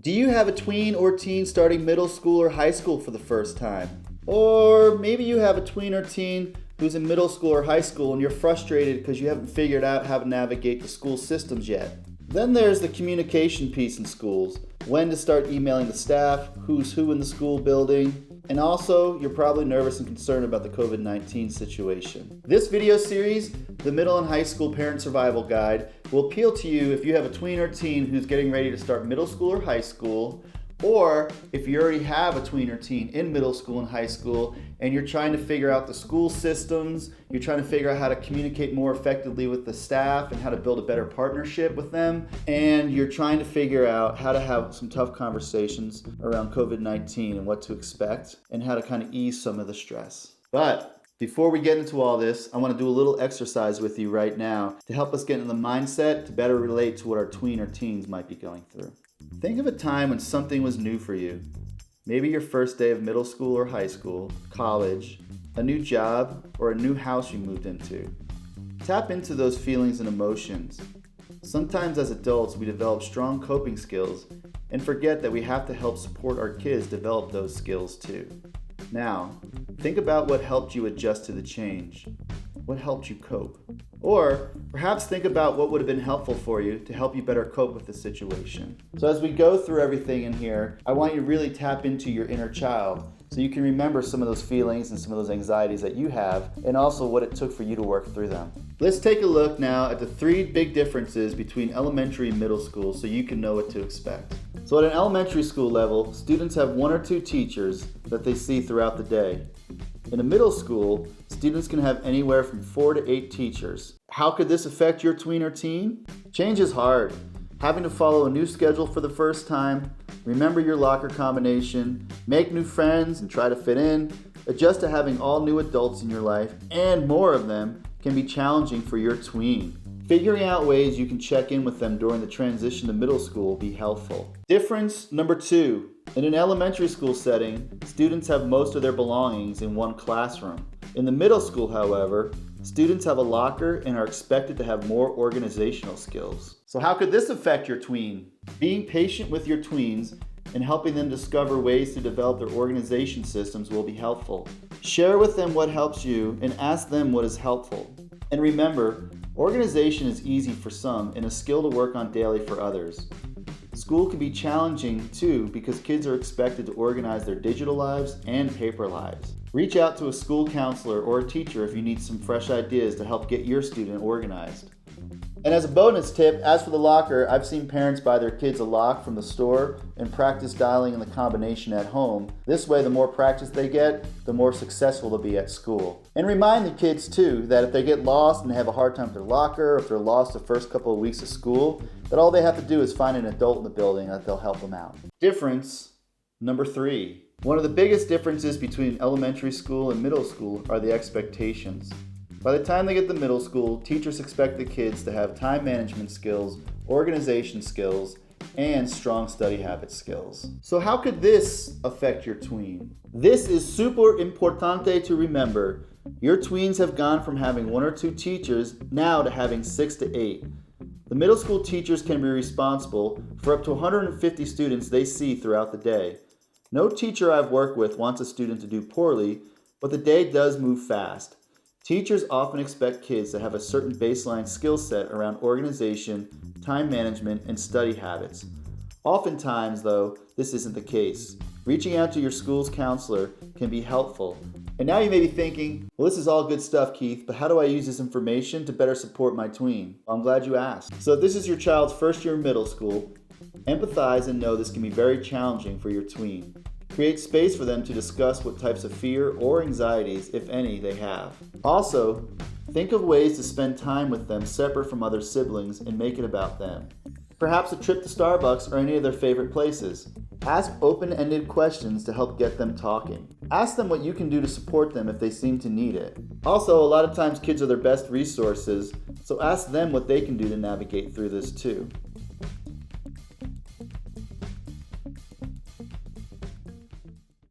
Do you have a tween or teen starting middle school or high school for the first time? Or maybe you have a tween or teen who's in middle school or high school and you're frustrated because you haven't figured out how to navigate the school systems yet. Then there's the communication piece in schools. When to start emailing the staff, who's who in the school building, and also you're probably nervous and concerned about the COVID-19 situation. This video series, the Middle and High School Parent Survival Guide, will appeal to you if you have a tween or teen who's getting ready to start middle school or high school, or if you already have a tween or teen in middle school and high school and you're trying to figure out the school systems, you're trying to figure out how to communicate more effectively with the staff and how to build a better partnership with them, and you're trying to figure out how to have some tough conversations around COVID-19 and what to expect and how to kind of ease some of the stress. But before we get into all this, I want to do a little exercise with you right now to help us get in the mindset to better relate to what our tween or teens might be going through. Think of a time when something was new for you. Maybe your first day of middle school or high school, college, a new job, or a new house you moved into. Tap into those feelings and emotions. Sometimes as adults, we develop strong coping skills and forget that we have to help support our kids develop those skills too. Now, think about what helped you adjust to the change. What helped you cope? Or perhaps think about what would have been helpful for you to help you better cope with the situation. So as we go through everything in here, I want you to really tap into your inner child so you can remember some of those feelings and some of those anxieties that you have, and also what it took for you to work through them. Let's take a look now at the 3 big differences between elementary and middle school so you can know what to expect. So at an elementary school level, students have 1 or 2 teachers that they see throughout the day. In a middle school, students can have anywhere from 4 to 8 teachers. How could this affect your tween or teen? Change is hard. Having to follow a new schedule for the first time, remember your locker combination, make new friends and try to fit in, adjust to having all new adults in your life, and more of them can be challenging for your tween. Figuring out ways you can check in with them during the transition to middle school will be helpful. Difference number 2. In an elementary school setting, students have most of their belongings in one classroom. In the middle school, however, students have a locker and are expected to have more organizational skills. So how could this affect your tween? Being patient with your tweens and helping them discover ways to develop their organization systems will be helpful. Share with them what helps you and ask them what is helpful. And remember, organization is easy for some and a skill to work on daily for others. School can be challenging too because kids are expected to organize their digital lives and paper lives. Reach out to a school counselor or a teacher if you need some fresh ideas to help get your student organized. And as a bonus tip, as for the locker, I've seen parents buy their kids a lock from the store and practice dialing in the combination at home. This way, the more practice they get, the more successful they'll be at school. And remind the kids too that if they get lost and have a hard time with their locker, or if they're lost the first couple of weeks of school, that all they have to do is find an adult in the building that they'll help them out. Difference number 3. One of the biggest differences between elementary school and middle school are the expectations. By the time they get to middle school, teachers expect the kids to have time management skills, organization skills, and strong study habit skills. So how could this affect your tween? This is super importante to remember. Your tweens have gone from having 1 or 2 teachers now to having 6 to 8. The middle school teachers can be responsible for up to 150 students they see throughout the day. No teacher I've worked with wants a student to do poorly, but the day does move fast. Teachers often expect kids to have a certain baseline skill set around organization, time management, and study habits. Oftentimes, though, this isn't the case. Reaching out to your school's counselor can be helpful. And now you may be thinking, well, this is all good stuff, Keith, but how do I use this information to better support my tween? Well, I'm glad you asked. So if this is your child's first year in middle school, empathize and know this can be very challenging for your tween. Create space for them to discuss what types of fear or anxieties, if any, they have. Also, think of ways to spend time with them separate from other siblings and make it about them. Perhaps a trip to Starbucks or any of their favorite places. Ask open-ended questions to help get them talking. Ask them what you can do to support them if they seem to need it. Also, a lot of times kids are their best resources, so ask them what they can do to navigate through this too.